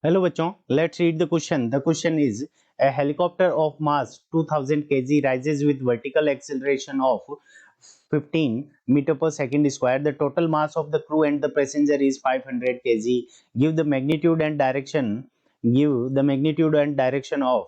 Hello बच्चों, let's read the question. The question is a helicopter of mass 2000 kg rises with vertical acceleration of 15 meter per second square. The total mass of the crew and the passenger is 500 kg. Give the magnitude and direction. Give the magnitude and direction of.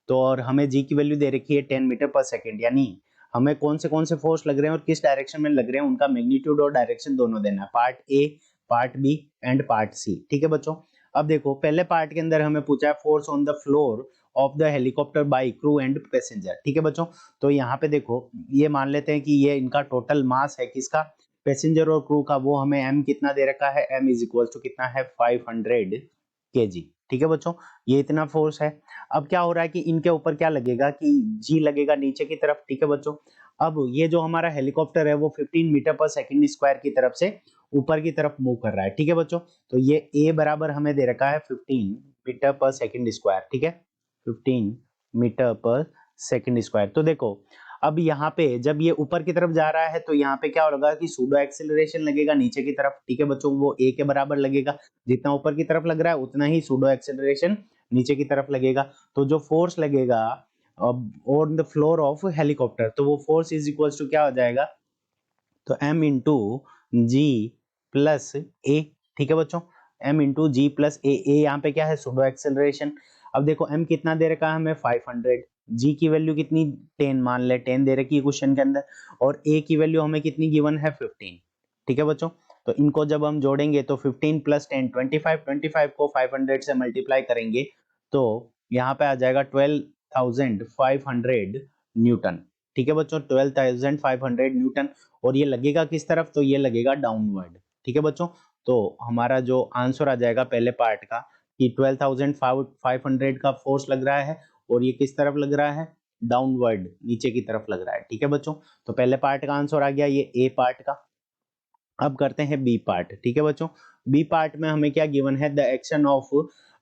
तो और हमें g की value दे रखी है 10 metre पर second, यानी हमें कौन से फोर्स लग रहे हैं और किस डायरेक्शन में लग रहे हैं उनका मैग्नीट्यूड और डायरेक्शन दोनों देना है, part a, part b and part c. ठीक है बच्चों, अब देखो पहले पार्ट के अंदर हमें पूछा है force on the floor of the helicopter by crew and passenger. ठीक है बच्चों, तो यहाँ पे देखो ये मान लेते हैं कि ये इनका टोटल मास है किसका, पैसेंजर और क्रू का, वो हमें m कितना दे रखा है, m इज इक्वल टू कितना है 500 kg। ठीक है बच्चों, ये इतना फोर्स है। अब क्या हो रहा है कि इनके ऊपर क्या लगेगा कि g लगेगा नीचे की तरफ। ठीक है बच्चों, अब ये जो हमारा हेलीकॉप्टर है वो 15 मीटर पर सेकंड स्क्वायर की तरफ से ऊपर की तरफ मूव कर रहा है। ठीक है बच्चों, तो ये a बराबर हमें दे रखा है 15 मीटर पर सेकंड स्क्वायर। ठीक है, 15 मीटर पर सेकंड स्क्वायर। तो देखो अब यहाँ पे जब ये ऊपर की तरफ जा रहा है तो यहाँ पे क्या होगा कि सूडो एक्सेलरेशन लगेगा नीचे की तरफ। ठीक है बच्चों, वो a के बराबर लगेगा, जितना ऊपर की तरफ लग रहा है उतना ही सूडो एक्सेलरेशन नीचे की तरफ लगेगा। तो जो फोर्स लगेगा on the floor of helicopter, तो वो फोर्स इज इक्वल टू क्या हो जाएगा, तो m इंटू जी प्लस ए। ठीक है बच्चों, m इंटू जी प्लस ए, यहाँ पे क्या है सूडो एक्सेलरेशन। अब देखो m कितना दे रखा है हमें 500, g की वैल्यू कितनी 10 मान ले, 10 दे रखी है क्वेश्चन के अंदर, और a की वैल्यू हमें कितनी गिवन है 15। ठीक है बच्चों, तो इनको जब हम जोड़ेंगे तो 15 प्लस 10 25, 25 को 500 से मल्टीप्लाई करेंगे तो यहाँ पे आ जाएगा 12,500 न्यूटन। ठीक है बच्चों, 12,500 न्यूटन। और ये लगेगा किस तरफ, तो ये लगेगा डाउनवर्ड। ठीक है बच्चों, तो हमारा जो आंसर आ जाएगा पहले पार्ट का कि 12,500 का फोर्स लग रहा है और ये किस तरफ लग रहा है, डाउनवर्ड, नीचे की तरफ लग रहा है। ठीक है बच्चों, तो पहले पार्ट का आंसर आ गया ये ए पार्ट का। अब करते हैं बी पार्ट। ठीक है बच्चों, बी पार्ट में हमें क्या गिवन है, the action of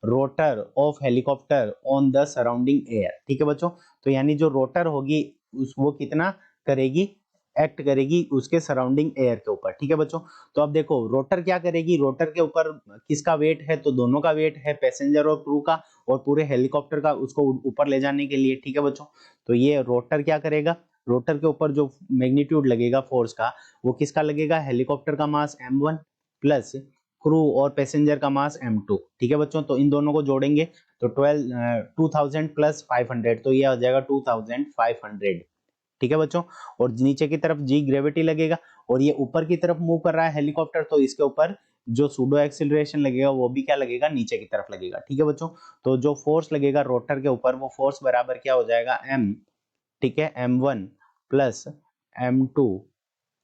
rotor of helicopter on the surrounding air. ठीक है बच्चों, तो यानी जो रोटर होगी उस वो कितना करेगी, एक्ट करेगी उसके सराउंडिंग एयर के ऊपर। ठीक है बच्चों, तो अब देखो रोटर क्या करेगी, रोटर के ऊपर किसका वेट है, तो दोनों का वेट है, पैसेंजर और क्रू का और पूरे हेलीकॉप्टर का, उसको ऊपर ले जाने के लिए। ठीक है बच्चों, तो ये रोटर क्या करेगा, रोटर के ऊपर जो मैग्नीट्यूड लगेगा फोर्स का वो किसका लगेगा, हेलीकॉप्टर का मास m1 प्लस क्रू और पैसेंजर का मास m2। ठीक है बच्चों, तो इन दोनों को जोड़ेंगे तो 2000 प्लस 500, तो ये आ जाएगा 2500। ठीक है बच्चों, और नीचे की तरफ जी ग्रेविटी लगेगा और ये ऊपर की तरफ मूव कर रहा है हेलीकॉप्टर, तो इसके ऊपर जो सूडो एक्सीलरेशन लगेगा वो भी क्या लगेगा, नीचे की तरफ लगेगा। ठीक है बच्चों, तो जो फोर्स लगेगा रोटर के ऊपर वो फोर्स बराबर क्या हो जाएगा m, ठीक है, m1 प्लस m2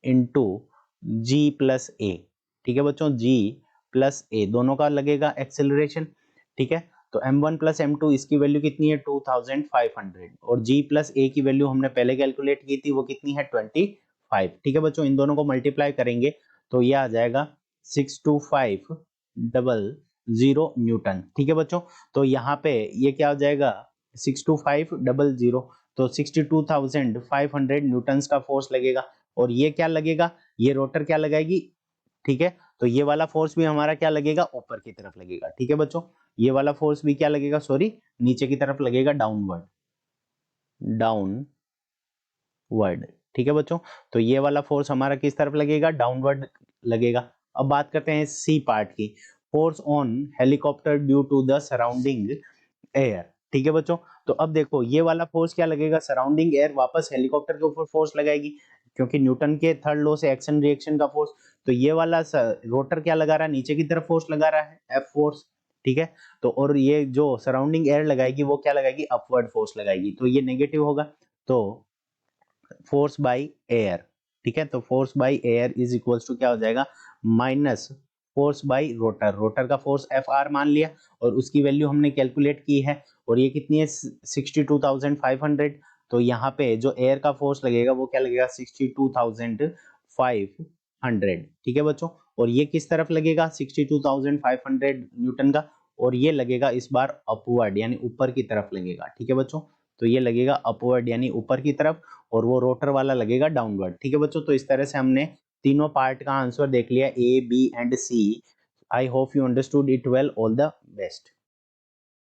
इंटू जी प्लस ए। ठीक है बच्चों, जी प्लस ए दोनों का लगेगा एक्सेलरेशन। ठीक है, तो m1 प्लस m2 इसकी वैल्यू कितनी है 2500 और g प्लस a की वैल्यू हमने पहले कैलकुलेट की थी वो कितनी है 25। ठीक है बच्चों, इन दोनों को मल्टीप्लाई करेंगे तो ये आ जाएगा 62500 न्यूटन। ठीक है बच्चों, तो यहाँ पे ये क्या हो जाएगा 62500, तो 62,500 न्यूटन्स का फोर्स लगेगा। और ये क्या लगेगा, ये रोटर क्या लगाएगी, ठीक है, तो ये वाला फोर्स भी हमारा क्या लगेगा, ऊपर की तरफ लगेगा। ठीक है बच्चों, ये वाला फोर्स भी क्या लगेगा, सॉरी नीचे की तरफ लगेगा, डाउनवर्ड, डाउनवर्ड। ठीक है बच्चों, तो ये वाला फोर्स हमारा किस तरफ लगेगा, डाउनवर्ड लगेगा। अब बात करते हैं सी पार्ट की, force on helicopter due to the surrounding air. ठीक है बच्चों, तो अब देखो ये वाला फोर्स क्या लगेगा, सराउंडिंग एयर वापस हेलीकॉप्टर के ऊपर फोर्स लगाएगी, क्योंकि न्यूटन के थर्ड लॉ से एक्शन रिएक्शन का फोर्स। तो ये वाला रोटर क्या लगा रहा है, नीचे की तरफ फोर्स लगा रहा है, एफ फोर्स। ठीक है, तो और ये जो सराउंडिंग एयर लगाएगी वो क्या लगाएगी, अपवर्ड फोर्स लगाएगी, तो ये नेगेटिव होगा, तो फोर्स बाई एयर। ठीक है, तो force by air is equals to क्या हो जाएगा, minus force by rotor, rotor का फोर्स एफ आर मान लिया और उसकी वैल्यू हमने कैलकुलेट की है और ये कितनी है 62,500। तो यहाँ पे जो एयर का फोर्स लगेगा वो क्या लगेगा 62,500। ठीक है बच्चों, और ये किस तरफ लगेगा 62,500 न्यूटन का, और ये लगेगा इस बार अपवर्ड यानी ऊपर की तरफ लगेगा। ठीक है बच्चों, तो ये लगेगा अपवर्ड यानी ऊपर की तरफ और वो रोटर वाला लगेगा डाउनवर्ड। ठीक है बच्चों, तो इस तरह से हमने तीनों पार्ट का आंसर देख लिया, a b and c. I hope you understood it well. All the best.